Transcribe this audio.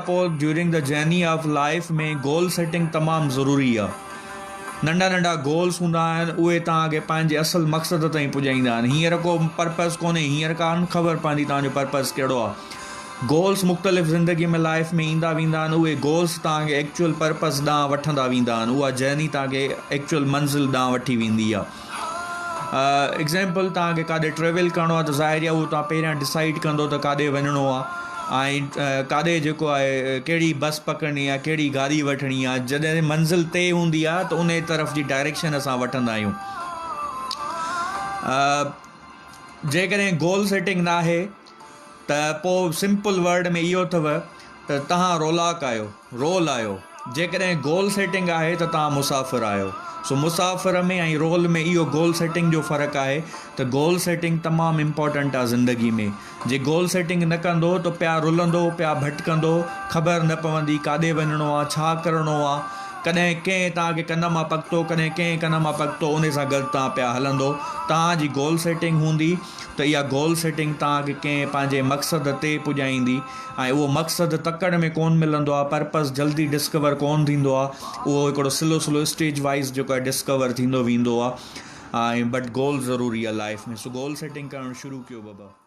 पोइ during the journey of life में goal setting तमामु ज़रूरी आहे। नंढा नंढा गोल्स हूंदा आहिनि, उहे तव्हांखे पंहिंजे असुलु मक़सद ताईं पुॼाईंदा आहिनि। हींअर को पर्पज़ कोन्हे, हींअर कान ख़बर पवंदी तव्हांजो पर्पज़ कहिड़ो आहे। गोल्स मुख़्तलिफ़ ज़िंदगी में लाइफ में ईंदा वेंदा आहिनि, उहे गोल्स तव्हांखे एक्चुअल पर्पज़ ॾांहुं वठंदा वेंदा आहिनि। उहा जर्नी तव्हांखे एक्चुअल मंज़िल ॾांहुं वठी वेंदी आहे। एग्ज़ाम्पल, तव्हांखे काॾे ट्रेवल करिणो आहे त ज़ाहिर आहे उहो तव्हां पहिरियां डिसाइड कंदो त काॾे वञिणो आहे ऐं काॾे जेको आहे कहिड़ी बस पकड़नी आहे, कहिड़ी गाॾी वठणी आहे। जॾहिं मंज़िल तय हूंदी आहे त उन तरफ़ जी डायरेक्शन असां वठंदा आहियूं। जेकॾहिं गोल सेटिंग न आहे त पोइ सिंपल वर्ड में इहो अथव त तव्हां रोल आहियो। जेकॾहिं गोल सेटिंग आहे त तव्हां मुसाफ़िर आहियो। सो मुसाफ़िर में ऐं रोल में इहो गोल सेटिंग जो फ़र्क़ु आहे त गोल सेटिंग तमामु इम्पॉर्टेंट आहे ज़िंदगी में। जे गोल सेटिंग न कंदो त पिया रुलंदो, पिया भटकंदो, ख़बर न पवंदी काॾे वञिणो आहे, छा करिणो आहे। कॾहिं कंहिं तव्हांखे कन मां पकितो, कॾहिं कंहिं कन मां पकितो, उन सां गॾु तव्हां पिया हलंदो। तव्हांजी गोल सेटिंग हूंदी त इहा गोल सेटिंग तव्हांखे कंहिं पंहिंजे मक़सद ते पुॼाईंदी ऐं उहो मक़सदु तकड़ में कोन मिलंदो आहे, पर्पज़ जल्दी डिस्कवर कोन थींदो आहे। उहो हिकिड़ो स्लो स्टेज वाइज़ जेको आहे डिस्कवर थींदो वेंदो आहे। बट गोल ज़रूरी आहे लाइफ में। सो गोल सेटिंग करणु शुरू कयो बाबा।